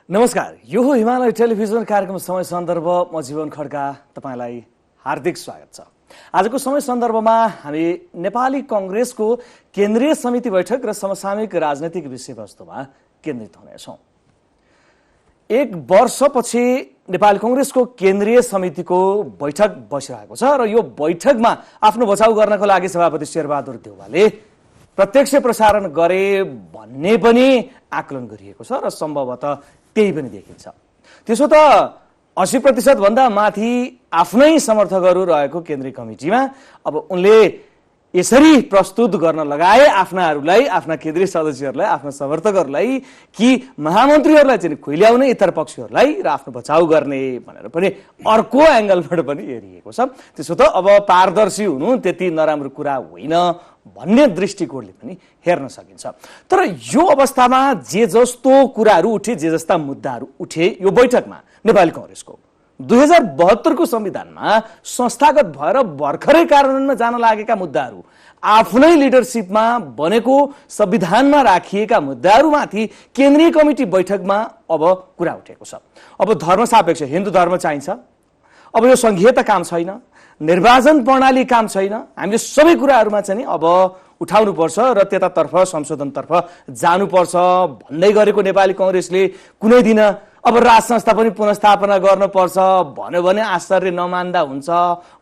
नमस्कार, यो हो हिमालय टेलिभिजन कार्यक्रम समय सन्दर्भ। म जीवन खड्का तपाईलाई हार्दिक स्वागत छ। आजको समय सन्दर्भमा हामी नेपाली कांग्रेसको केन्द्रीय समिति बैठक र समसामयिक राजनैतिक विषयवस्तुमा केन्द्रित हुनेछौँ। एक वर्षपछि नेपाली कांग्रेसको केन्द्रीय समितिको बैठक बसिरहेको छ र यो बैठकमा आफ्नो बचाउ गर्नको लागि सभापति शेरबहादुर देउवाले प्रत्यक्ष प्रसारण गरे भन्ने पनि आकलन गरिएको छ र सम्भवतः त्यही पनि देखिन्छ। त्यसो त 80% भन्दा माथि आफ्नै समर्थकहरू रहेको केन्द्रीय कमिटीमा अब उनले यसरी प्रस्तुत गर्न लगाए आफ्नाहरूलाई, आफ्ना केन्द्रीय सदस्यहरूलाई, आफ्ना समर्थकहरूलाई कि महामन्त्रीहरूलाई चाहिँ खुइल्याउने इतर पक्षहरूलाई र आफ्नो बचाउ गर्ने भनेर पनि अर्को एंगलबाट पनि हेरिएको छ। त्यसो त अब पारदर्शी हुनु त्यति नराम्रो कुरा होइन भन्ने दृष्टिकोणले पनि हेर्न सकिन्छ। तर यो अवस्थामा जे जस्तो कुराहरू उठे, जे जस्ता मुद्दाहरू उठे यो बैठकमा नेपाली कांग्रेसको 2072 को संविधानमा संस्थागत भएर भर्खरै कार्यान्वयनमा जान लागेका मुद्दाहरू, आफ्नै लिडरशिपमा बनेको संविधानमा राखिएका मुद्दाहरूमाथि केन्द्रीय कमिटी बैठकमा अब कुरा उठेको छ। अब धर्म सापेक्ष हिन्दू धर्म चाहिन्छ, अब यो संघीयता काम छैन, निर्वाचन प्रणाली काम छैन, हामीले सबै कुराहरूमा चाहिँ अब उठाउनु पर्छ र त्यतातर्फ संशोधनतर्फ जानुपर्छ भन्दै गरेको नेपाली कांग्रेसले कुनै दिन अब राज संस्था पनि पुनर्स्थापना गर्नुपर्छ भन्यो भने आश्चर्य नमान्दा हुन्छ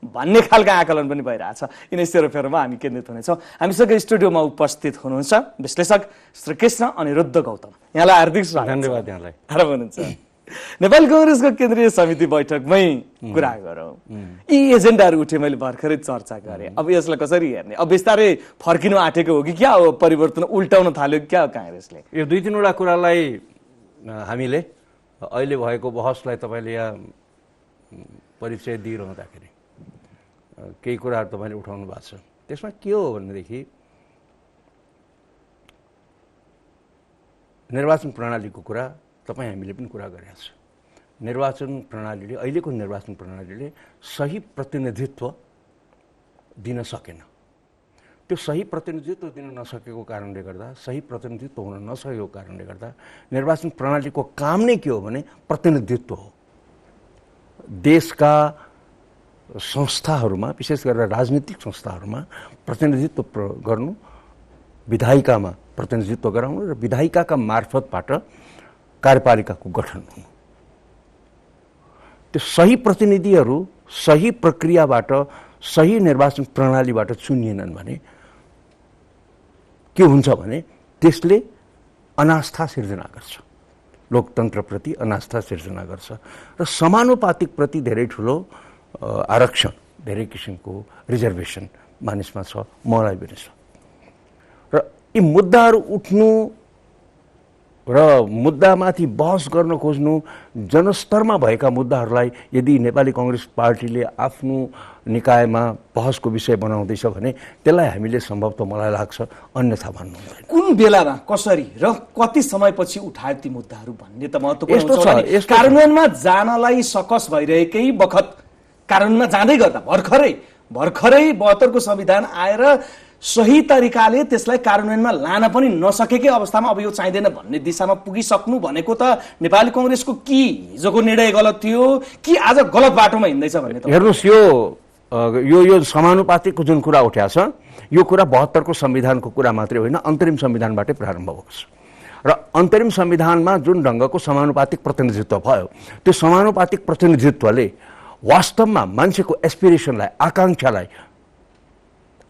भन्ने खालका आकलन पनि भइरहेछ। यिनै सेरोफेरोमा हामी केन्द्रित हुनेछौँ। हामीसँग स्टुडियोमा उपस्थित हुनुहुन्छ विश्लेषक श्री कृष्ण अनिरुद्ध गौतम। यहाँलाई हार्दिक स्वागत। धन्यवाद। यहाँलाई आराम हुनुहुन्छ। नेपाली कांग्रेसको केन्द्रीय समिति बैठकमै कुरा गरौँ। यी एजेन्डाहरू उठे, मैले भर्खरै चर्चा गरेँ। अब यसलाई कसरी हेर्ने? अब बिस्तारै फर्किनु आँटेको हो कि क्या हो? परिवर्तन उल्टाउन थाल्यो क्या हो कांग्रेसले? यो दुई तीनवटा कुरालाई हामीले अहिले भएको बहसलाई तपाईले यहाँ परिचय दिइरहँदाखेरि केही कुराहरू तपाईले उठाउनु भएको छ। त्यसमा के हो भनेदेखि निर्वाचन प्रणालीको कुरा तपाईँ हामीले पनि कुरा गरेका छौँ। निर्वाचन प्रणालीले, अहिलेको निर्वाचन प्रणालीले सही प्रतिनिधित्व दिन सकेन। त्यो सही प्रतिनिधित्व दिन नसकेको कारणले गर्दा, सही प्रतिनिधित्व हुन नसकेको कारणले गर्दा निर्वाचन प्रणालीको काम नै के हो भने प्रतिनिधित्व हो। देशका संस्थाहरूमा, विशेष गरेर राजनीतिक संस्थाहरूमा प्रतिनिधित्व गर्नु, विधायिकामा प्रतिनिधित्व गराउनु र विधायिकाका मार्फतबाट कार्यपालिकाको गठन हुनु। त्यो सही प्रतिनिधिहरू सही प्रक्रियाबाट, सही निर्वाचन प्रणालीबाट चुनिएनन् भने के हुन्छ भने त्यसले अनास्था सिर्जना गर्छ, लोकतन्त्रप्रति अनास्था सिर्जना गर्छ र समानुपातिक प्रति धेरै ठुलो आरक्षण, धेरै किसिमको रिजर्भेसन मानिसमा छ, मलाई पनि छ। र यी मुद्दाहरू उठ्नु र मुद्दामाथि बहस गर्न खोज्नु, जनस्तरमा भएका मुद्दाहरूलाई यदि नेपाली कांग्रेस पार्टीले आफ्नो निकायमा बहसको विषय बनाउँदैछ भने त्यसलाई हामीले सम्भवतः मलाई लाग्छ अन्यथा भन्नु हुँदैन। कुन बेलामा, कसरी र कति समयपछि उठाए ती मुद्दाहरू भन्ने त महत्त्वपूर्ण हुन्छ। कार्यान्वयनमा जानलाई सकस भइरहेकै बखत कार्यान्वयनमा जाँदै गर्दा भर्खरै 72 को संविधान आएर सही तरिकाले त्यसलाई कार्यान्वयनमा लान पनि नसकेकै अवस्थामा अब यो चाहिँदैन भन्ने दिशामा पुगिसक्नु भनेको त नेपाली कांग्रेसको कि हिजोको निर्णय गलत थियो कि आज गलत बाटोमा हिँड्दैछ भन्ने त हेर्नुस्। यो समानुपातिकको जुन कुरा उठ्या छ, यो कुरा 72 को संविधानको कुरा मात्रै होइन, अन्तरिम संविधानबाटै प्रारम्भ भएको छ। र अन्तरिम संविधानमा जुन ढङ्गको समानुपातिक प्रतिनिधित्व भयो, त्यो समानुपातिक प्रतिनिधित्वले वास्तवमा मान्छेको एस्पिरेसनलाई, आकांक्षालाई,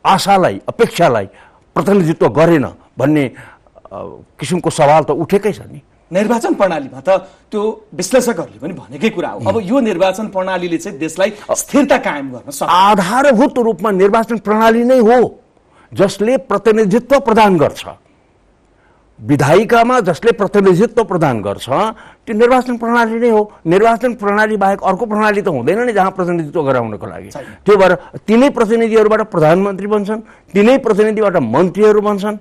आशालाई, अपेक्षालाई प्रतिनिधित्व गरेन भन्ने किसिमको सवाल त उठेकै छ नि। निर्वाचन प्रणालीमा त त्यो विश्लेषकहरूले पनि भनेकै कुरा हो। अब यो निर्वाचन प्रणालीले चाहिँ देशलाई स्थिरता कायम गर्न सक्छ। आधारभूत रूपमा निर्वाचन प्रणाली नै हो जसले प्रतिनिधित्व प्रदान गर्छ। विधायिकामा जसले प्रतिनिधित्व प्रदान गर्छ त्यो निर्वाचन प्रणाली नै हो। निर्वाचन प्रणाली बाहेक अर्को प्रणाली त हुँदैन नि जहाँ प्रतिनिधित्व गराउनको लागि। त्यो भएर तिनै प्रतिनिधिहरूबाट प्रधानमन्त्री बन्छन्, तिनै प्रतिनिधिबाट मन्त्रीहरू बन्छन्,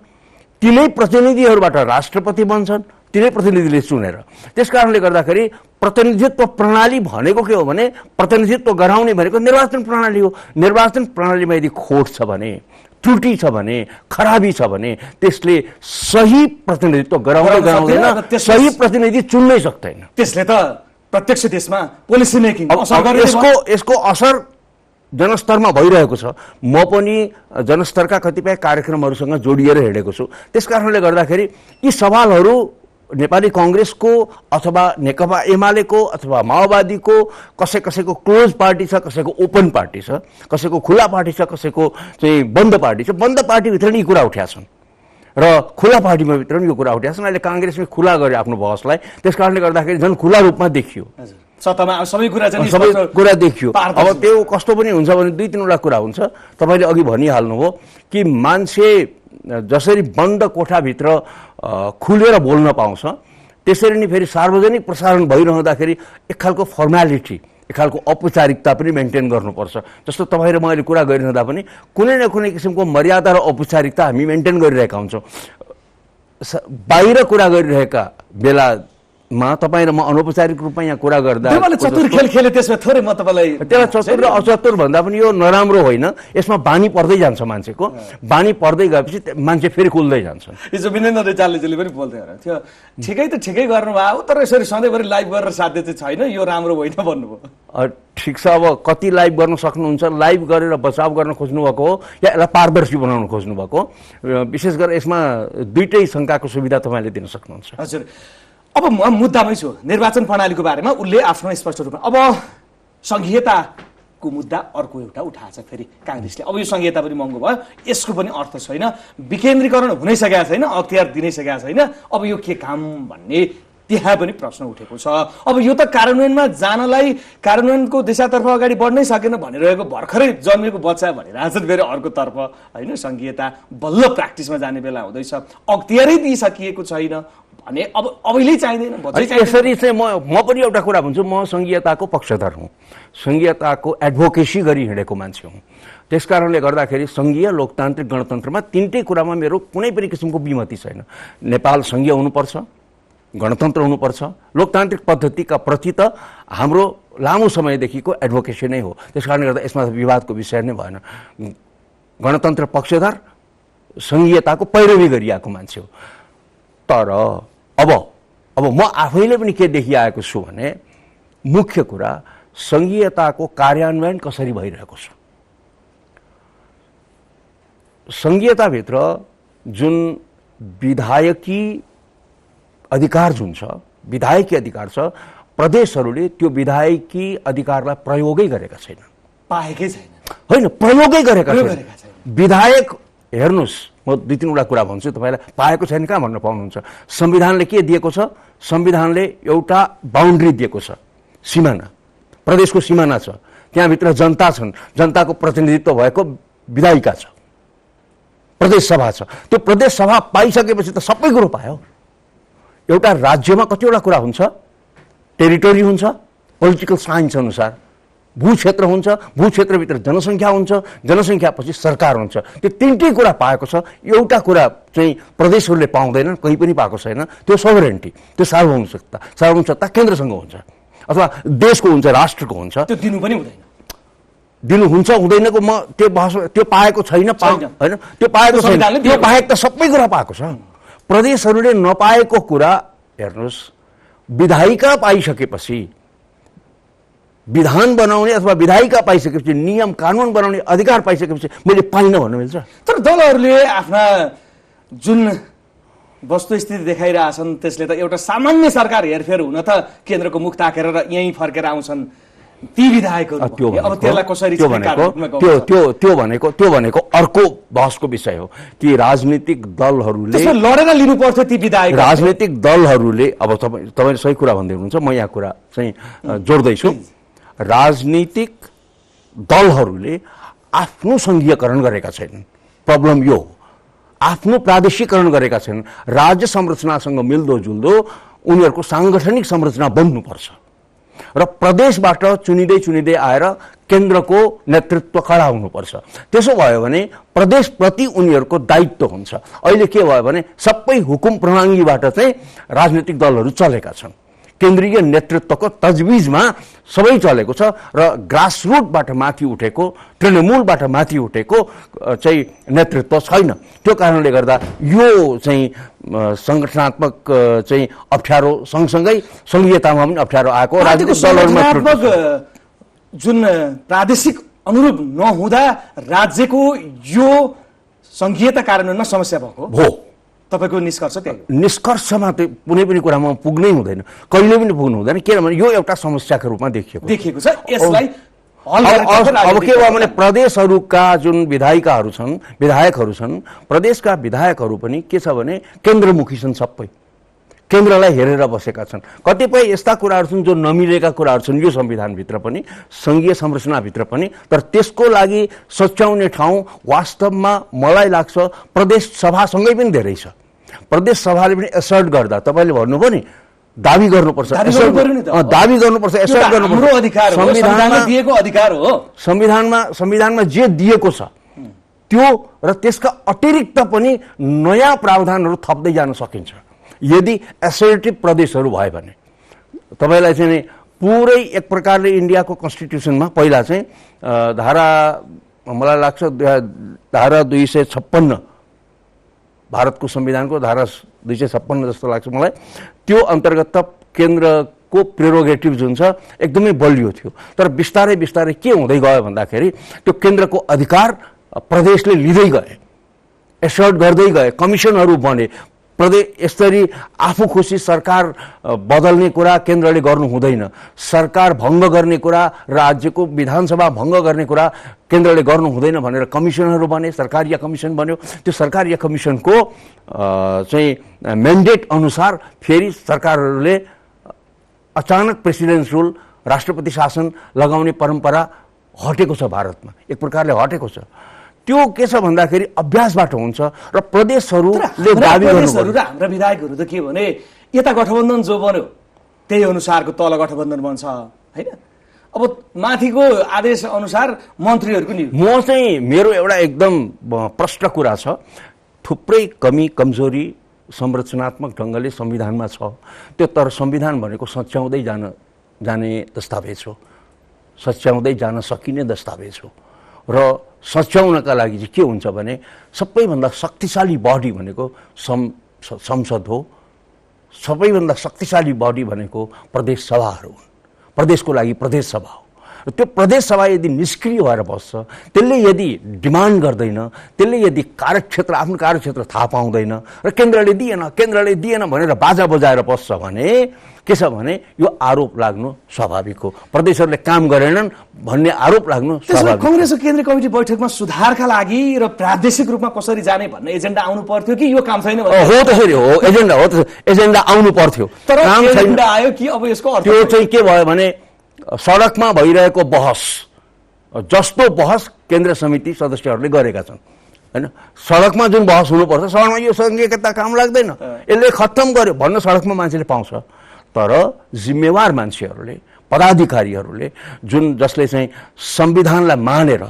तिनै प्रतिनिधिहरूबाट राष्ट्रपति बन्छन्, तिनै प्रतिनिधिले चुनेर। त्यसकारणले गर्दाखेरि प्रतिनिधित्व प्रणाली भनेको के हो भने प्रतिनिधित्व गराउने भनेको निर्वाचन प्रणाली हो। निर्वाचन प्रणालीमा यदि खोट छ भने त्रुटि छ भने, खराबी छ भने त्यसले सही प्रतिनिधित्व गराउँदैन, सही प्रतिनिधि चुन्नै सक्दैन। त्यसले त प्रत्यक्ष देशमा पोलिसी मेकिङ यसको असर जनस्तरमा भइरहेको छ। म पनि जनस्तरका कतिपय कार्यक्रमहरूसँग जोडिएर हिँडेको छु। त्यसकारणले गर्दाखेरि यी सवालहरू नेपाली कांग्रेसको अथवा नेकपा एमालेको अथवा माओवादीको कसैको क्लोज पार्टी छ, कसैको ओपन पार्टी छ, कसैको खुला पार्टी छ, कसैको चाहिँ बन्द पार्टी छ। बन्द पार्टीभित्र नि कुरा उठ्या छन् र खुला पार्टीमा भित्र नि यो कुरा उठ्या छन्। अहिले कांग्रेसले खुला गर्यो आफ्नो बहसलाई, त्यसकारणले गर्दाखेरि झन् खुला रूपमा देखियो, सबै कुरा देखियो। अब त्यो कस्तो पनि हुन्छ भने दुई तीनवटा कुरा हुन्छ। तपाईँले अघि भनिहाल्नुभयो कि मान्छे जसरी बन्द कोठाभित्र खुलेर बोल्न पाउँछ, त्यसरी नै फेरि सार्वजनिक प्रसारण भइरहँदाखेरि एक खालको फर्मालिटी, एक खालको औपचारिकता पनि मेन्टेन गर्नुपर्छ। जस्तो तपाईँ र मैले कुरा गरिरहँदा पनि कुनै न कुनै किसिमको मर्यादा र औपचारिकता हामी मेन्टेन गरिरहेका हुन्छौँ। बाहिर कुरा गरिरहेका बेलामा तपाईँ र म अनौपचारिक रूपमा यहाँ कुरा गर्दा चतुर खेल खेले, त्यसमा थोरै म तपाईँलाई त्यसलाई चतुर र अचतुर भन्दा पनि यो नराम्रो होइन। यसमा बानी पर्दै जान्छ मान्छेको, बानी पर्दै गएपछि मान्छे फेरि खुल्दै जान्छ। हिजो विनेन्द्र रिजालले पनि बोल्दै थियो, ठिकै त ठिकै गर्नुभयो तर यसरी सधैँभरि लाइभ गरेर साध्य चाहिँ छैन, यो राम्रो होइन भन्नुभयो। ठिक छ, अब कति लाइभ गर्न सक्नुहुन्छ? लाइभ गरेर बचाव गर्न खोज्नुभएको हो या यसलाई पारदर्शी बनाउन खोज्नुभएको? विशेष गरेर यसमा दुईटै शङ्काको सुविधा तपाईँले दिन सक्नुहुन्छ। हजुर, अब म मुद्दामै छु। निर्वाचन प्रणालीको बारेमा उसले आफ्नो स्पष्ट रूपमा अब संघीयताको मुद्दा अर्को एउटा उठाएको छ फेरि कांग्रेसले। अब यो संघीयता पनि महँगो भयो, यसको पनि अर्थ छैन, विकेन्द्रीकरण हुनै सकेका छैन, अख्तियार दिनै सकेका छैन, अब यो के काम भन्ने त्यहाँ पनि प्रश्न उठेको छ। अब यो त कार्यान्वयनमा जानलाई, कार्यान्वयनको दिशातर्फ अगाडि बढ्नै सकेन भनिरहेको भर्खरै जन्मेको बच्चा भनिरहेछन् फेरि अर्कोतर्फ होइन। संघीयता बल्ल प्र्याक्टिसमा जाने बेला हुँदैछ, अख्तियारै दिइसकिएको छैन भने अब अहिले चाहिँदैन। यसरी चाहिँ म पनि एउटा कुरा भन्छु, म संघीयताको पक्षधर हुँ, संघीयताको एडभोकेसी गरी हिँडेको मान्छे हुँ। त्यसकारणले गर्दाखेरि संघीय लोकतान्त्रिक गणतन्त्रमा तिनटै कुरामा मेरो कुनै पनि किसिमको विमति छैन। नेपाल संघीय हुनुपर्छ, गणतन्त्र हुनुपर्छ, लोकतान्त्रिक पद्धतिका प्रति त हाम्रो लामो समयदेखिको एडभोकेसी नै हो। त्यसकारणले गर्दा यसमा विवादको विषय नै भएन। गणतन्त्र पक्षधर, संघीयताको पैरवी गरिआएको मान्छे हो। तर अब म आफैले पनि के देखिआएको छु भने मुख्य कुरा संघीयताको कार्यान्वयन कसरी भइरहेको छ। संघीयताभित्र जुन विधायकी अधिकार जुन छ, विधायकी अधिकार छ, प्रदेशहरूले त्यो विधायकी अधिकारलाई प्रयोगै गरेका छैन, पाएकै छैन, होइन प्रयोगै गरेका छैन। विधायक हेर्नुहोस्, म दुई तीनवटा कुरा भन्छु तपाईँलाई, पाएको छैन कहाँ भन्न पाउनुहुन्छ? संविधानले के दिएको छ? संविधानले एउटा बााउन्ड्री दिएको छ, सिमाना, प्रदेशको सिमाना छ, त्यहाँभित्र जनता छन्, जनताको प्रतिनिधित्व भएको विधायिका छ, प्रदेश सभा छ। त्यो प्रदेश सभा पाइसकेपछि त सबै कुरो पायो। एउटा राज्यमा कतिवटा कुरा हुन्छ, टेरिटोरी हुन्छ, पोलिटिकल साइन्स अनुसार भूक्षेत्र हुन्छ, भूक्षेत्रभित्र जनसङ्ख्या हुन्छ, जनसङ्ख्यापछि सरकार हुन्छ। त्यो तिनटै कुरा पाएको छ। एउटा कुरा चाहिँ प्रदेशहरूले पाउँदैनन्, कहीँ पनि पाएको छैन, त्यो सोभरेन्टी, त्यो सार्वभौम सत्ता। सार्वभौम सत्ता केन्द्रसँग हुन्छ अथवा देशको हुन्छ, राष्ट्रको हुन्छ। त्यो दिनु पनि हुँदैन, दिनु हुन्छ हुँदैनको म त्यो बहस, त्यो पाएको छैन, होइन त्यो पाएको छैन, त्यो बाहेक त सबै कुरा पाएको छ। प्रदेशहरूले नपाएको कुरा हेर्नुहोस्, विधायिका पाइसकेपछि, विधान बनाउने अथवा विधायिका पाइसकेपछि, नियम कानुन बनाउने अधिकार पाइसकेपछि मैले पाइनँ भन्नु मिल्छ? तर दलहरूले आफ्ना जुन वस्तुस्थिति देखाइरहेछन् त्यसले त एउटा सामान्य सरकार हेरफेर हुन त केन्द्रको मुख ताकेर र यहीँ फर्केर आउँछन् ती विधायकहरू। अब त्यसलाई कसरी त्यो भनेको अर्को बहसको विषय हो कि राजनीतिक दलहरूले लडेर लिनु पर्थ्यो ती विधायक। राजनीतिक दलहरूले, अब तपाईँले सही कुरा भन्दै हुनुहुन्छ, म यहाँ कुरा चाहिँ जोड्दैछु। राजनीतिक दलहरूले आफ्नो सङ्घीयकरण गरेका छैनन्, प्रब्लम यो हो। आफ्नो प्रादेशिकरण गरेका छैनन्, राज्य संरचनासँग मिल्दोजुल्दो उनीहरूको साङ्गठनिक संरचना बन्नुपर्छ र प्रदेशबाट चुनिँदै आएर केन्द्रको नेतृत्व खडा हुनुपर्छ। त्यसो भयो भने प्रदेशप्रति उनीहरूको दायित्व हुन्छ। अहिले के भयो भने सबै हुकुम प्रणालीबाट चाहिँ राजनीतिक दलहरू चलेका छन्। केन्द्रीय नेतृत्वको तजविजमा सबै चलेको छ र ग्रासरुटबाट माथि उठेको, तृणमूलबाट माथि उठेको चाहिँ नेतृत्व छैन। त्यो कारणले गर्दा यो चाहिँ संगठनात्मक चाहिँ अप्ठ्यारो सँगसँगै संघीयतामा पनि अप्ठ्यारो आएको, राजनीतिक दलहरूमा जुन प्रादेशिक अनुरूप नहुँदा राज्यको यो संघीयता कार्यान्वयनमा समस्या भएको हो। तपाईको निष्कर्ष त्यही हो? निष्कर्षमा त कुनै पनि कुरामा पुग्नै हुँदैन, कहिले पनि पुग्नु हुँदैन, किनभने यो एउटा समस्याको रूपमा देखिएको छ। यसलाई अब के भयो भने प्रदेशहरूका जुन विधायिकाहरू छन्, विधायकहरू छन्, प्रदेशका विधायकहरू पनि के छ भने केन्द्रमुखी छन्, सबै केन्द्रलाई हेरेर बसेका छन्। कतिपय यस्ता कुराहरू छन् जो नमिलेका कुराहरू छन् यो संविधानभित्र पनि, संघीय संरचनाभित्र पनि, तर त्यसको लागि सच्याउने ठाउँ वास्तवमा मलाई लाग्छ प्रदेश सभासँगै पनि धेरै छ। प्रदेश सभाले पनि एसर्ट गर्दा तपाईले भन्नुभयो नि दाबी गर्नुपर्छ, दाबी गर्नुपर्छ, एसर्ट गर्नुपर्छ, संविधानमा दिएको अधिकार हो। संविधानमा जे दिएको छ त्यो र त्यसका अतिरिक्त पनि नयाँ प्रावधानहरू थप्दै जान सकिन्छ यदि एसर्टिभ प्रदेशहरू भयो भने। तपाईलाई चाहिँ नि पुरै एक प्रकारले इन्डियाको कन्स्टिट्युसनमा पहिला चाहिँ धारा मलाई लाग्छ धारा 256 भारतको संविधानको धारा 256 जस्तो लाग्छ मलाई, त्यो अन्तर्गत त केन्द्रको प्रेरोगेटिभ जुन छ एकदमै बलियो थियो। तर बिस्तारै बिस्तारै के हुँदै गयो भन्दाखेरि त्यो केन्द्रको अधिकार प्रदेशले लिँदै गए, एसर्ट गर्दै गए, कमिसनहरू बने। प्रदेश यसरी आफू खुसी सरकार बदल्ने कुरा केन्द्रले गर्नु हुँदैन, सरकार भङ्ग गर्ने कुरा, राज्यको विधानसभा भङ्ग गर्ने कुरा केन्द्रले गर्नु हुँदैन भनेर कमिसनहरू बने, सरकारीय कमिसन बन्यो। त्यो सरकारीय कमिसनको चाहिँ म्यान्डेट अनुसार फेरि सरकारहरूले अचानक प्रेसिडेन्स रुल, राष्ट्रपति शासन लगाउने परम्परा हटेको छ भारतमा, एक प्रकारले हटेको छ। त्यो के छ भन्दाखेरि अभ्यासबाट हुन्छ र प्रदेशहरूले दाबी गर्नु। हाम्रा विधायकहरू त के भने यता गठबन्धन जो बन्यो त्यही अनुसारको तल गठबन्धन बन्छ हैन। अब माथिको आदेश अनुसार मन्त्रीहरूको नि म चाहिँ मेरो एउटा एकदम प्रष्ट कुरा छ, थुप्रै कमी कमजोरी संरचनात्मक ढङ्गले संविधानमा छ त्यो, तर संविधान भनेको सच्याउँदै जाने दस्तावेज हो, सच्याउँदै जान सकिने दस्तावेज हो। र सच्याउनका लागि चाहिँ के हुन्छ भने सबैभन्दा शक्तिशाली बडी भनेको संसद हो, सबैभन्दा शक्तिशाली बडी भनेको प्रदेश सभाहरू हुन्, प्रदेशको लागि प्रदेश सभा हो। र त्यो प्रदेश सभा यदि निष्क्रिय भएर बस्छ, त्यसले यदि डिमान्ड गर्दैन, त्यसले यदि कार्यक्षेत्र आफ्नो कार्यक्षेत्र थाहा पाउँदैन र केन्द्रले दिएन भनेर बाजा बजाएर बस्छ भने के छ भने यो आरोप लाग्नु स्वाभाविक हो, प्रदेशहरूले काम गरेनन् भन्ने आरोप लाग्नु स्वाभाविक। कांग्रेसको केन्द्रीय कमिटी बैठकमा सुधारका लागि र प्रादेशिक रूपमा कसरी जाने भन्ने एजेन्डा आउनु पर्थ्यो कि यो काम छैन? हो त्यसरी हो, एजेन्डा हो, एजेन्डा आउनु पर्थ्यो, तर एजेन्डा आयो कि अब यसको अर्थ त्यो चाहिँ के भयो भने सडकमा भइरहेको बहस जस्तो बहस केन्द्र समिति सदस्यहरूले गरेका छन् हैन। सडकमा जुन बहस हुनुपर्छ, सडकमा यो संघीयता काम लाग्दैन, यसले खत्तम गर्यो भन्न सडकमा मान्छेले पाउँछ, तर जिम्मेवार मान्छेहरूले, पदाधिकारीहरूले जसले चाहिँ संविधानलाई मानेर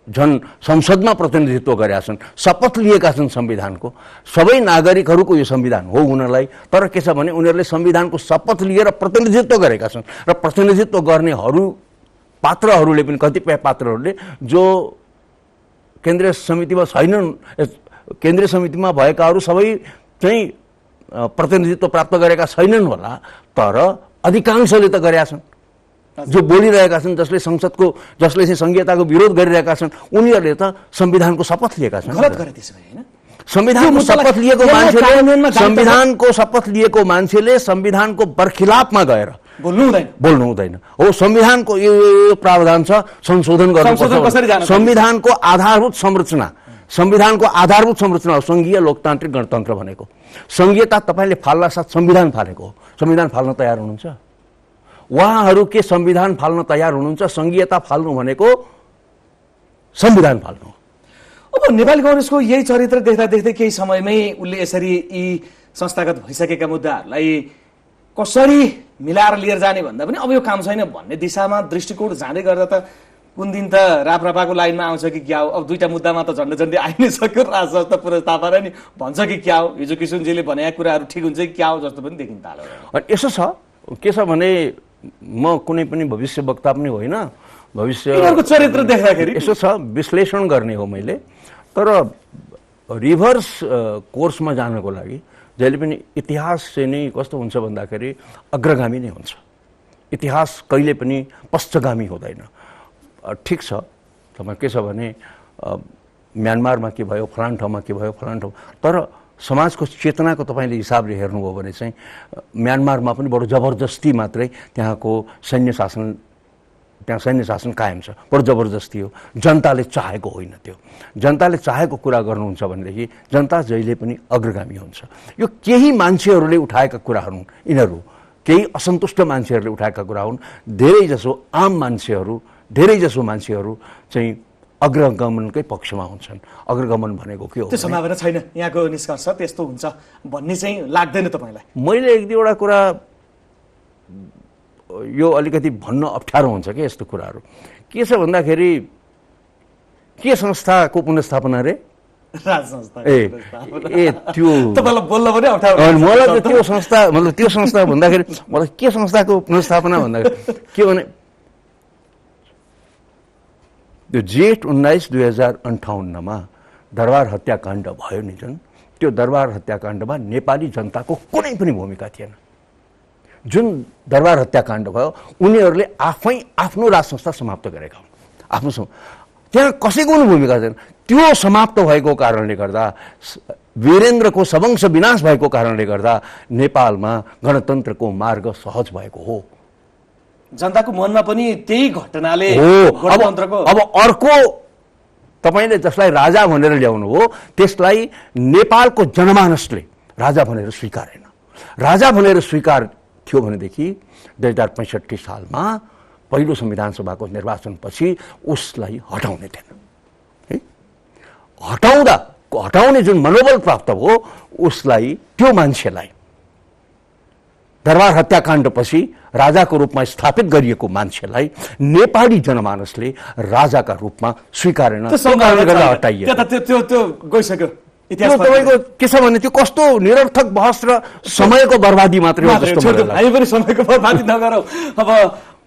झन् संसदमा प्रतिनिधित्व गरेका छन्, शपथ लिएका छन् संविधानको, सबै नागरिकहरूको यो संविधान हो हुनलाई, तर के छ भने उनीहरूले संविधानको शपथ लिएर प्रतिनिधित्व गरेका छन् र प्रतिनिधित्व गर्नेहरू पात्रहरूले पनि कतिपय पात्रहरूले जो केन्द्रीय समितिमा छैनन्, केन्द्रीय समितिमा भएकाहरू सबै चाहिँ प्रतिनिधित्व प्राप्त गरेका छैनन् होला, तर अधिकांशले त गरेका छन्, जो बोलिरहेका छन्, जसले चाहिँ संघीयताको विरोध गरिरहेका छन्, उनीहरूले त संविधानको शपथ लिएका छन्। संविधानको शपथ लिएको मान्छेले संविधानको बर्खिलाफमा गएर बोल्नु हुँदैन हो। संविधानको यो प्रावधान छ, संशोधन गर्नुपर्छ। संविधानको आधारभूत संरचना हो संघीय लोकतान्त्रिक गणतन्त्र भनेको। संघीयता तपाईँले फाल्दा साथ संविधान फालेको हो। संविधान फाल्न तयार हुनुहुन्छ? उहाँहरू के संविधान फाल्न तयार हुनुहुन्छ? संघीयता फाल्नु भनेको संविधान फाल्नु। अब नेपाली कांग्रेसको यही चरित्र देख्दा देख्दै केही समयमै उसले यसरी यी संस्थागत भइसकेका मुद्दाहरूलाई कसरी मिलाएर लिएर जाने भन्दा पनि अब यो काम छैन भन्ने दिशामा दृष्टिकोण जाँदै गर्दा त कुन दिन त राप्रपाको लाइनमा आउँछ कि क्या हो, अब दुईटा मुद्दामा त झन्डै झन्डै आइ नै सक्यो, राजस्व पुनर्स्थापना नि भन्छ कि क्या हो, हिजो किशनजीले भनेका कुराहरू ठिक हुन्छ कि क्या हो जस्तो पनि देखिन थाल्यो। अनि यसो छ, के छ भने म कुनै पनि भविष्य वक्ता पनि होइन, भविष्य यिनीहरूको चरित्र देख्दाखेरि यसो छ, विश्लेषण गर्ने हो मैले। तर रिभर्स कोर्समा जानको लागि जहिले पनि इतिहास चाहिँ नै कस्तो हुन्छ भन्दाखेरि अग्रगामी नै हुन्छ, इतिहास कहिले पनि पश्चगामी हुँदैन। ठिक छ, तपाईँ के छ भने म्यानमारमा के भयो, फलान ठाउँमा के भयो, फलान ठाउँ, तर समाजको चेतनाको तपाईँले हिसाबले हेर्नुभयो भने चाहिँ म्यानमारमा पनि बडो जबरजस्ती मात्रै त्यहाँको सैन्य शासन कायम छ, बडो जबरजस्ती हो, जनताले चाहेको होइन। त्यो जनताले चाहेको कुरा गर्नुहुन्छ भनेदेखि जनता जहिले पनि अग्रगामी हुन्छ। यो केही मान्छेहरूले उठाएका कुराहरू, यिनीहरू केही असन्तुष्ट मान्छेहरूले उठाएका कुरा हुन्। धेरैजसो आम मान्छेहरू, धेरैजसो मान्छेहरू चाहिँ अग्रगमनकै पक्षमा हुन्छन्। अग्रगमन भनेको के हो? त्यो सम्भावना छैन, यहाँको निष्कर्ष त्यस्तो हुन्छ भन्ने चाहिँ लाग्दैन तपाईँलाई? मैले एक दुईवटा कुरा यो अलिकति भन्न अप्ठ्यारो हुन्छ कि यस्तो कुराहरू के छ भन्दाखेरि के संस्थाको पुनर्स्थापना रे? राज संस्था। त्यो तपाईँलाई बोल्न पनि अप्ठ्यारो। मलाई त त्यो संस्था, मतलब त्यो संस्था भन्दाखेरि मलाई के संस्थाको पुनर्स्थापना भन्दाखेरि के भने त्यो जेठ 19, 2058 दरबार हत्याकाण्ड भयो नि जुन, त्यो दरबार हत्याकाण्डमा नेपाली जनताको कुनै पनि भूमिका थिएन। जुन दरबार हत्याकाण्ड भयो उनीहरूले आफै आफ्नो राज संस्था समाप्त गरेका हुन्, आफ्नो त्यहाँ कसैको पनि भूमिका छैन। त्यो समाप्त भएको कारणले गर्दा, वीरेन्द्रको सवंश विनाश भएको कारणले गर्दा नेपालमा गणतन्त्रको मार्ग सहज भएको हो। जनताको मनमा पनि त्यही घटनाले गणतन्त्रको अब अर्को तपाईले जसलाई राजा भनेर ल्याउनु हो त्यसलाई नेपालको जनमानसले राजा भनेर स्वीकारेन। राजा भनेर स्वीकार थियो भनेदेखि 2065 सालमा पहिलो संविधान सभाको निर्वाचनपछि उसलाई हटाउने थिएन है। हटाउने जुन मनोबल प्राप्त हो उसलाई, त्यो मान्छेलाई दरबार हत्याकाण्डपछि राजाको रूपमा स्थापित गरिएको मान्छेलाई नेपाली जनमानसले राजाका रूपमा स्वीकारेन, हटाइयो। त्यो गइसक्यो। तपाईँको के छ भने त्यो कस्तो निरर्थक बहस र समयको बर्बादी मात्रै हो जस्तो मलाई लाग्छ। हामी पनि समयको बर्बादी नगरौँ। अब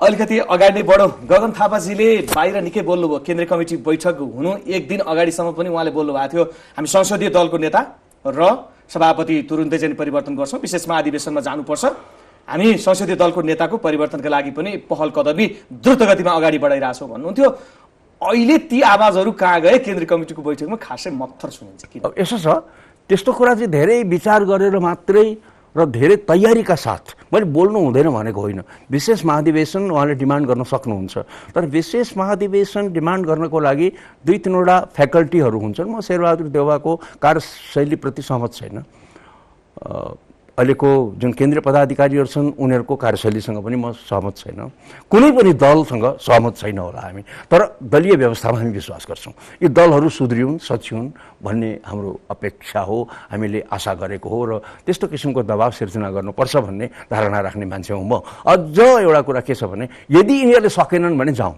अलिकति अगाडि बढौँ। गगन थापाजीले बाहिर निकै बोल्नुभयो, केन्द्रीय कमिटी बैठक हुनु एक दिन अगाडिसम्म पनि उहाँले बोल्नु भएको थियो हामी संसदीय दलको नेता र सभापति तुरुन्तै चाहिँ परिवर्तन गर्छौँ, विशेष महाधिवेशनमा जानुपर्छ, हामी संसदीय दलको नेताको परिवर्तनका लागि पनि पहल कदमी द्रुत गतिमा अगाडि बढाइरहेछौँ भन्नुहुन्थ्यो। अहिले ती आवाजहरू कहाँ गए? केन्द्रीय कमिटीको बैठकमा खासै मत्थर सुनिन्छ। किन यसो छ, त्यस्तो कुरा चाहिँ धेरै विचार गरेर मात्रै र धेरै तयारीका साथ मैले बोल्नु हुँदैन भनेको होइन। विशेष महाधिवेशन उहाँले डिमान्ड गर्न सक्नुहुन्छ, तर विशेष महाधिवेशन डिमान्ड गर्नको लागि 2-3वटा फ्याकल्टीहरू हुन्छन्। म शेरबहादुर देउवाको कार्यशैलीप्रति सहमत छैन। अहिलेको जुन केन्द्रीय पदाधिकारीहरू छन् उनीहरूको कार्यशैलीसँग पनि म सहमत छैन, कुनै पनि दलसँग सहमत छैन होला हामी, तर दलीय व्यवस्थामा हामी विश्वास गर्छौँ। यी दलहरू सुध्रिउन्, सचिउन् भन्ने हाम्रो अपेक्षा हो, हामीले आशा गरेको हो र त्यस्तो किसिमको दबाव सिर्जना गर्नुपर्छ भन्ने धारणा राख्ने मान्छे हुँ म। अझ एउटा कुरा के छ भने यदि यिनीहरूले सकेनन् भने जाउँ,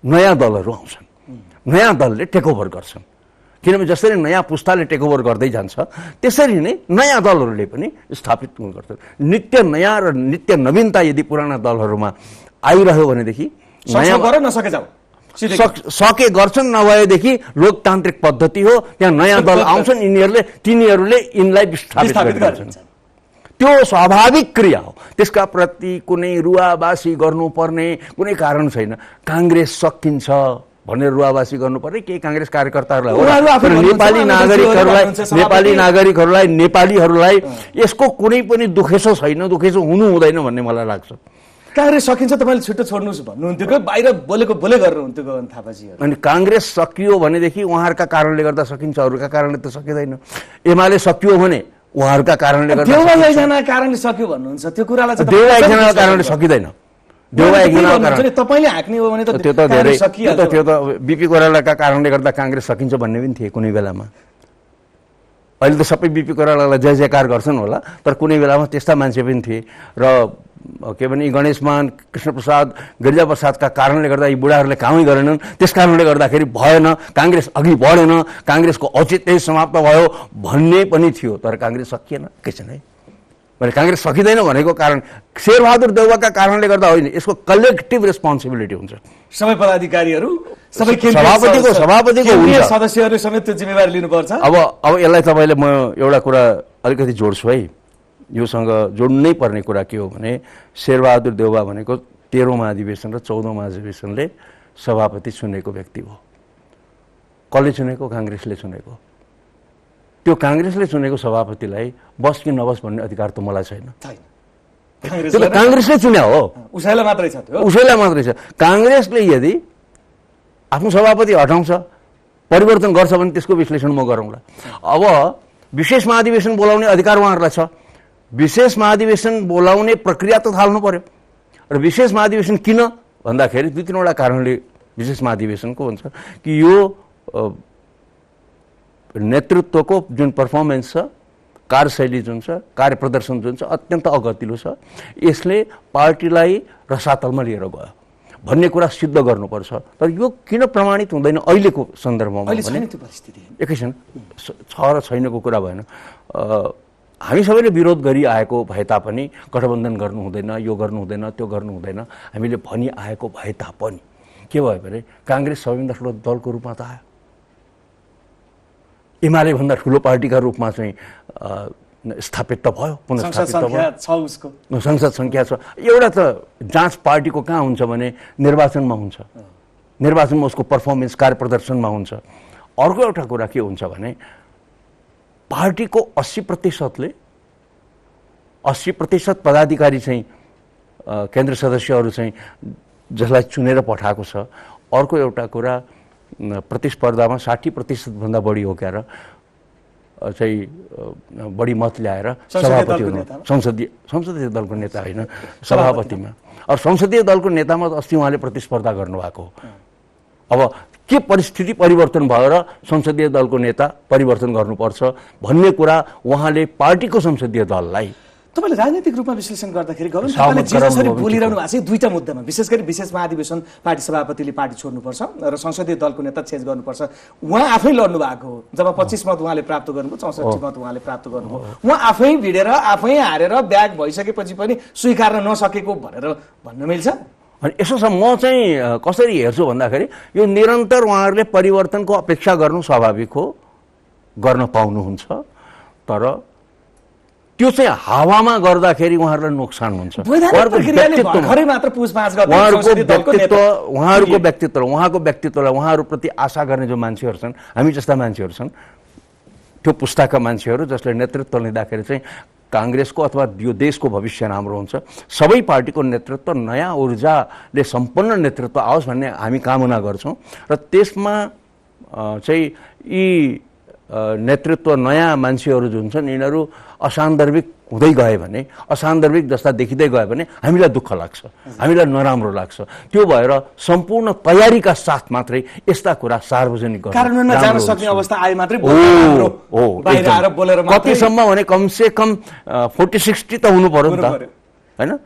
नयाँ दलहरू आउँछन्, नयाँ दलले टेकओभर गर्छन्। किनभने जसरी नयाँ पुस्ताले टेकओभर गर्दै जान्छ त्यसरी नै नयाँ दलहरूले पनि स्थापित गर्छन्। नित्य नयाँ र नित्य नवीनता यदि पुराना दलहरूमा आइरह्यो भनेदेखि सके गर्छन्, नभएदेखि लोकतान्त्रिक पद्धति हो, त्यहाँ नयाँ दल आउँछन्, तिनीहरूले यिनलाई विस्थापित गर्छन्। त्यो स्वाभाविक क्रिया हो, त्यसका प्रति कुनै रुवाबासी गर्नुपर्ने कुनै कारण छैन। काङ्ग्रेस सकिन्छ भनेर रुवाबासी गर्नुपर्ने केही काङ्ग्रेस कार्यकर्ताहरूलाई हो, नेपाली नागरिकहरूलाई यसको कुनै पनि दुखेसो छैन, दुखेसो हुनु हुँदैन भन्ने मलाई लाग्छ। काङ्ग्रेस सकिन्छ तपाईँले छिटो छोड्नुहोस् भन्नुहुन्थ्यो कि बाहिर बोलेको बोले गर्नुहुन्थ्यो गगन थापाजी? अनि काङ्ग्रेस सकियो भनेदेखि उहाँहरूका कारणले गर्दा सकिन्छ, अरूका कारणले त सकिँदैन। एमाले सकियो भने उहाँहरूका कारणले गर्दा, देउवा कारणले सक्यो भन्नुहुन्छ, त्यो कुरालाई देउवा एकजनाको कारणले सकिँदैन। देउवा एकजनाको कारण तपाईँले हाँक्ने हो भने त्यो त धेरै, त्यो त बिपी कोइरालाका कारणले गर्दा काङ्ग्रेस सकिन्छ भन्ने पनि थिए कुनै बेलामा। अहिले त सबै बिपी कोइरालालाई जय जयकार गर्छन् होला, तर कुनै बेलामा त्यस्ता मान्छे पनि थिए र के भने गणेशमान, कृष्णप्रसाद, गिरिजाप्रसादका कारणले गर्दा यी बुढाहरूले कामै गरेनन्, त्यस कारणले गर्दाखेरि भएन, काङ्ग्रेस अघि बढेन, काङ्ग्रेसको औचित्य समाप्त भयो भन्ने पनि थियो। तर काङ्ग्रेस सकिएन, एकैछिन है, मैले काङ्ग्रेस सकिँदैन भनेको कारण शेरबहादुर देउवाका कारणले गर्दा होइन, यसको कलेक्टिभ रेस्पोन्सिबिलिटी हुन्छ। सबै पदाधिकारीहरू, सबै सभापतिको हुन्छ, सदस्यहरूले समेत त्यो जिम्मेवारी लिनुपर्छ। अब यसलाई तपाईँले म एउटा कुरा अलिकति जोड्छु है, योसँग जोड्नै पर्ने कुरा के हो भने शेरबहादुर देउवा भनेको 13औं महाधिवेशन र 14औं महाधिवेशनले सभापति चुनेको व्यक्ति हो। कसले चुनेको? काङ्ग्रेसले चुनेको। त्यो काङ्ग्रेसले चुनेको सभापतिलाई बस कि नबस भन्ने अधिकार त मलाई छैन। त्यो त काङ्ग्रेसले चुन्या हो, उसैलाई मात्रै छ, त्यो उसैलाई मात्रै छ। काङ्ग्रेसले यदि आफ्नो सभापति हटाउँछ, परिवर्तन गर्छ भने त्यसको विश्लेषण म गरौँला। अब विशेष महाधिवेशन बोलाउने अधिकार उहाँहरूलाई छ, विशेष महाधिवेशन बोलाउने प्रक्रिया त थाल्नु पर्यो। र विशेष महाधिवेशन किन भन्दाखेरि 2-3वटा कारणले विशेष महाधिवेशनको हुन्छ कि यो नेतृत्वको जुन पर्फर्मेन्स छ, कार्यशैली जुन छ, कार्यप्रदर्शन जुन छ, अत्यन्त अगतिलो छ। यसले पार्टीलाई रसातलमा लिएर गयो भन्ने कुरा सिद्ध गर्नुपर्छ। तर यो किन प्रमाणित हुँदैन अहिलेको सन्दर्भमा भने एकैछिन छ र छैनको कुरा भएन। हामी सबैले विरोध गरिआएको भए तापनि गठबन्धन गर्नु हुँदैन, यो गर्नु हुँदैन, त्यो गर्नु हुँदैन हामीले भनिआएको भए तापनि के भयो भने काङ्ग्रेस सबैभन्दा ठुलो दलको रूपमा त आयो, एमाले भन्दा ठुलो पार्टीका रूपमा चाहिँ स्थापित त भयो, पुनर्स्थापित त भयो, संसद सङ्ख्या छ। एउटा त जाँच पार्टीको कहाँ हुन्छ भने निर्वाचनमा हुन्छ, निर्वाचनमा उसको पर्फर्मेन्स कार्यप्रदर्शनमा हुन्छ। अर्को एउटा कुरा के हुन्छ भने पार्टीको 80%ले 80% पदाधिकारी चाहिँ केन्द्र सदस्यहरू चाहिँ जसलाई चुनेर पठाएको छ। अर्को एउटा कुरा प्रतिस्पर्धामा 60% भन्दा बढी हो क्या र चाहिँ बढी मत ल्याएर सभापति हुनु, संसदीय दलको नेता होइन, सभापतिमा। अब संसदीय दलको नेतामा अस्ति उहाँले प्रतिस्पर्धा गर्नुभएको हो। अब के परिस्थिति परिवर्तन भएर संसदीय दलको नेता परिवर्तन गर्नुपर्छ भन्ने कुरा उहाँले पार्टीको संसदीय दललाई तपाईँले राजनीतिक रूपमा विश्लेषण गर्दाखेरि गरौँ, तपाईँले जे जसरी बोलिरहनु भएको छ दुईटा मुद्दामा, विशेष गरी विशेष महाधिवेशन पार्टी सभापतिले पार्टी छोड्नुपर्छ र संसदीय दलको नेता चेन्ज गर्नुपर्छ। उहाँ आफै लड्नु भएको हो, जब 25 मत उहाँले प्राप्त गर्नुभयो, 64 मत उहाँले प्राप्त गर्नुभयो। उहाँ आफै भिडेर आफै हारेर ब्याग भइसकेपछि पनि स्वीकार्न नसकेको भनेर भन्न मिल्छ। अनि यसो छ, म चाहिँ कसरी हेर्छु भन्दाखेरि यो निरन्तर उहाँहरूले परिवर्तनको अपेक्षा गर्नु स्वाभाविक हो, गर्न पाउनुहुन्छ। तर त्यो चाहिँ हावामा गर्दाखेरि उहाँहरूलाई नोक्सान हुन्छ। उहाँहरूको व्यक्तित्वलाई उहाँहरूप्रति आशा गर्ने जो मान्छेहरू छन्, हामी जस्ता मान्छेहरू छन्, त्यो पुस्ताका मान्छेहरू जसले नेतृत्व लिँदाखेरि चाहिँ काङ्ग्रेसको अथवा यो देशको भविष्य राम्रो हुन्छ, सबै पार्टीको नेतृत्व नयाँ ऊर्जाले सम्पन्न नेतृत्व आओस् भन्ने हामी कामना गर्छौँ। र त्यसमा चाहिँ यी नेतृत्व नयाँ मान्छेहरू जुन छन् यिनीहरू असान्दर्भिक हुँदै गए भने, असान्दर्भिक जस्ता देखिँदै गयो भने हामीलाई दुःख लाग्छ, हामीलाई नराम्रो लाग्छ। त्यो भएर सम्पूर्ण तयारीका साथ मात्रै यस्ता कुरा सार्वजनिक कार्यान्वयनमा जान सक्ने अवस्था आए मात्रै कतिसम्म भने कमसे कम 40-60 त हुनु पर्यो नि त, होइन?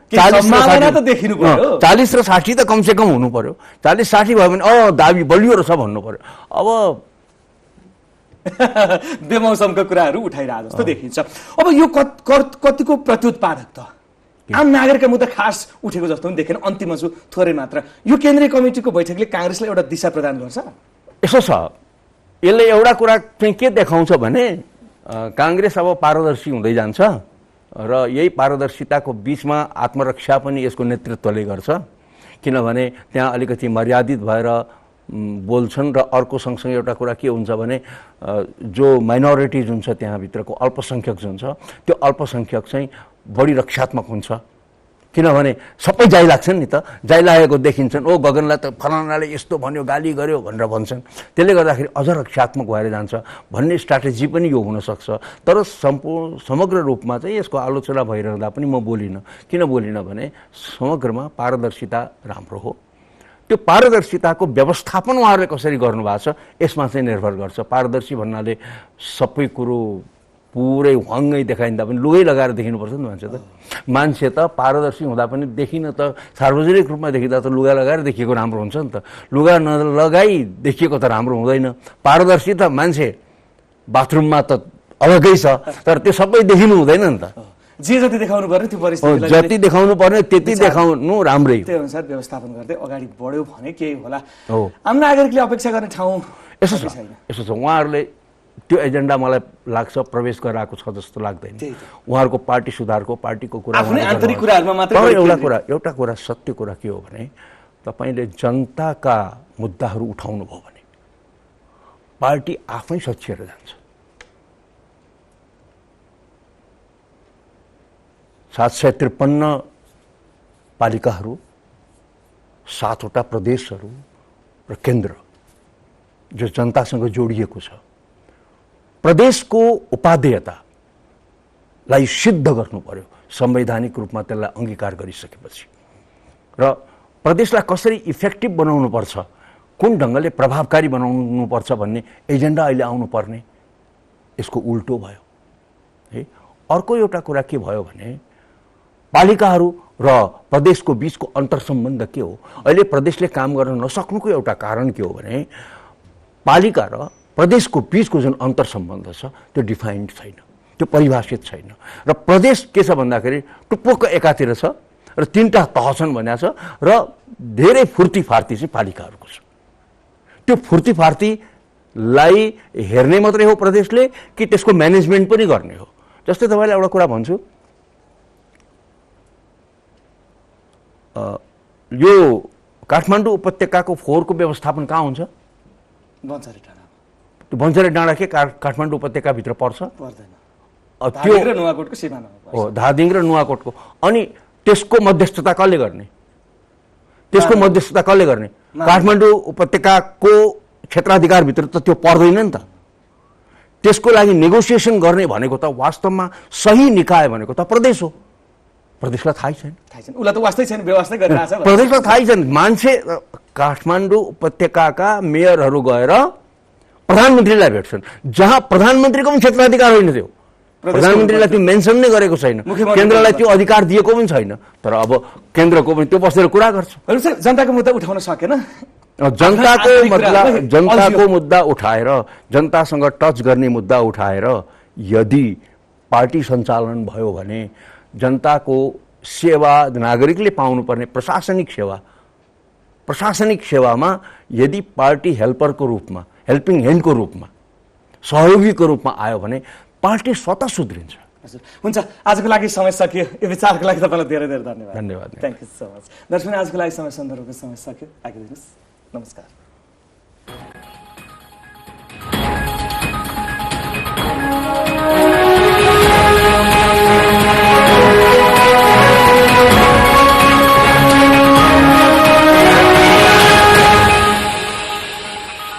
40 र 60 त कमसे कम हुनु पर्यो। 40-60 भयो भने दाबी बलियो रहेछ भन्नु पर्यो। अब बेमौसमका कुराहरू उठाइरहेको जस्तो देखिन्छ। अब यो कतिको प्रत्युत्पादक त आम नागरिकका मुद्दा खास उठेको जस्तो पनि देखेन। अन्तिममा छु थोरै मात्र, यो केन्द्रीय कमिटीको बैठकले काङ्ग्रेसलाई एउटा दिशा प्रदान गर्छ। यसो छ, यसले एउटा कुरा चाहिँ के देखाउँछ भने काङ्ग्रेस अब पारदर्शी हुँदै जान्छ र यही पारदर्शिताको बिचमा आत्मरक्षा पनि यसको नेतृत्वले गर्छ। किनभने त्यहाँ अलिकति मर्यादित भएर बोल्छन् र अर्को सँगसँगै एउटा कुरा के हुन्छ भने जो माइनोरिटी जुन छ त्यहाँभित्रको अल्पसङ्ख्यक जुन छ त्यो अल्पसङ्ख्यक चाहिँ बढी रक्षात्मक हुन्छ। किनभने सबै जाइ लाग्छन् नि त, जाइ लागेको देखिन्छन्, गगनलाई त फलानाले यस्तो भन्यो, गाली गर्यो भनेर भन्छन्, त्यसले गर्दाखेरि अझ रक्षात्मक भएर जान्छ भन्ने स्ट्राटेजी पनि यो हुनसक्छ। तर समग्र रूपमा चाहिँ यसको आलोचना भइरहँदा पनि म बोलिनँ। किन बोलिनँ भने समग्रमा पारदर्शिता राम्रो हो, त्यो पारदर्शिताको व्यवस्थापन उहाँहरूले कसरी गर्नुभएको छ यसमा चाहिँ निर्भर गर्छ। पारदर्शी भन्नाले सबै कुरो पुरै वाङ्गै देखाइँदा पनि लुगै लगाएर देखिनुपर्छ नि मान्छे त मान्छे त पारदर्शी हुँदा पनि देखिन त सार्वजनिक रूपमा देखिँदा त लुगा लगाएर देखिएको राम्रो हुन्छ नि त लुगा नलगाई देखिएको त राम्रो हुँदैन पारदर्शी त मान्छे बाथरुममा त अलगै छ तर त्यो सबै देखिनु हुँदैन नि त जे जति देखाउनु पर्ने त्यो परिस्थितिलाई जति देखाउनु पर्ने त्यति देखाउनु राम्रै त्यही अनुसार व्यवस्थापन गर्दै अगाडि बढ्यो भने केही होला हो आम नागरिकले अपेक्षा गर्ने ठाउँ यसो छ उहाँहरूले त्यो एजेन्डा मलाई लाग्छ प्रवेश गराएको छ जस्तो लाग्दैन उहाँहरूको पार्टी सुधारको पार्टीको कुरा आफ्नै आन्तरिक कुराहरुमा मात्रै एउटा कुरा सत्य कुरा के हो भने तपाईले जनताका मुद्दाहरू उठाउनु भयो भने पार्टी आफै सच्चिएर जान्छ 753 पालिकाहरू 7 वटा प्रदेशहरू र केन्द्र जो जनतासँग जोडिएको छ प्रदेशको उपादेयतालाई सिद्ध गर्नु पर्यो संवैधानिक रूपमा त्यसलाई अंगीकार गरिसकेपछि र प्रदेशलाई कसरी इफेक्टिभ बनाउनु पर्छ कुन ढंगले प्रभावकारी बनाउनु पर्छ भन्ने एजेन्डा अहिले आउनु पर्ने यसको उल्टो भयो है अर्को एउटा कुरा के भयो भने पालिकाहरू र प्रदेशको बीचको अन्तर्सम्बन्ध के हो अहिले प्रदेशले काम गर्न नसक्नुको एउटा कारण के हो भने पालिका र प्रदेशको बीचको जुन अन्तर्सम्बन्ध छ त्यो डिफाइन्ड छैन त्यो परिभाषित छैन र प्रदेश के छ भन्दाखेरि टुप्पोक एकातिर छ र 3टा तह छन् भनेको छ र धेरै फुर्तीफार्ती चाहिँ पालिकाहरूको छ त्यो फुर्तीफार्तीलाई हेर्ने मात्रै हो प्रदेशले कि त्यसको म्यानेजमेन्ट पनि गर्ने हो जस्तै तपाईलाई एउटा कुरा भन्छु यो काठमाडौँ उपत्यकाको फोहोरको व्यवस्थापन कहाँ हुन्छ बन्चरे डाँडा के काठमाडौँ उपत्यका भित्र पर्छ पर्दैन त्यो र नुवाकोटको सीमानामा हो धादिङ र नुवाकोटको अनि त्यसको मध्यस्थता कसले गर्ने त्यसको मध्यस्थता कसले गर्ने काठमाडौँ उपत्यकाको क्षेत्राधिकार भित्र त त्यो पर्दैन नि त त्यसको लागि नेगोसिएसन गर्ने भनेको त वास्तवमा सही निकाय भनेको त प्रदेश हो प्रदेशलाई थाहै छैन उलाई त वास्तै छैन व्यवस्था गरिरहेछ प्रदेशलाई थाहै छैन मान्छे काठमाडौँ उपत्यकाका मेयरहरू गएर प्रधानमन्त्रीलाई भेट्छन् जहाँ प्रधानमन्त्रीको पनि क्षेत्राधिकार होइन त्यो प्रधानमन्त्रीलाई त्यो मेन्सन नै गरेको छैन केन्द्रलाई त्यो अधिकार दिएको पनि छैन तर अब केन्द्रको पनि त्यो बसेर कुरा गर्छ जनताको मुद्दा उठाउन सकेन जनताको मुद्दा उठाएर जनतासँग टच गर्ने मुद्दा उठाएर यदि पार्टी सञ्चालन भयो भने जनताको सेवा नागरिकले पाउनुपर्ने प्रशासनिक सेवामा यदि पार्टी हेल्परको रूपमा हेल्पिङ ह्यान्डको रूपमा सहयोगीको रूपमा आयो भने पार्टी स्वतः सुध्रिन्छ हुन्छ आजको लागि समय सकियो यो विचारको लागि तपाईलाई धेरै धेरै धन्यवाद धन्यवाद थ्यांक यू सो मच दर्शक आजको लागि समय सन्दर्भको समय सकियो आइदिनुहोस् नमस्कार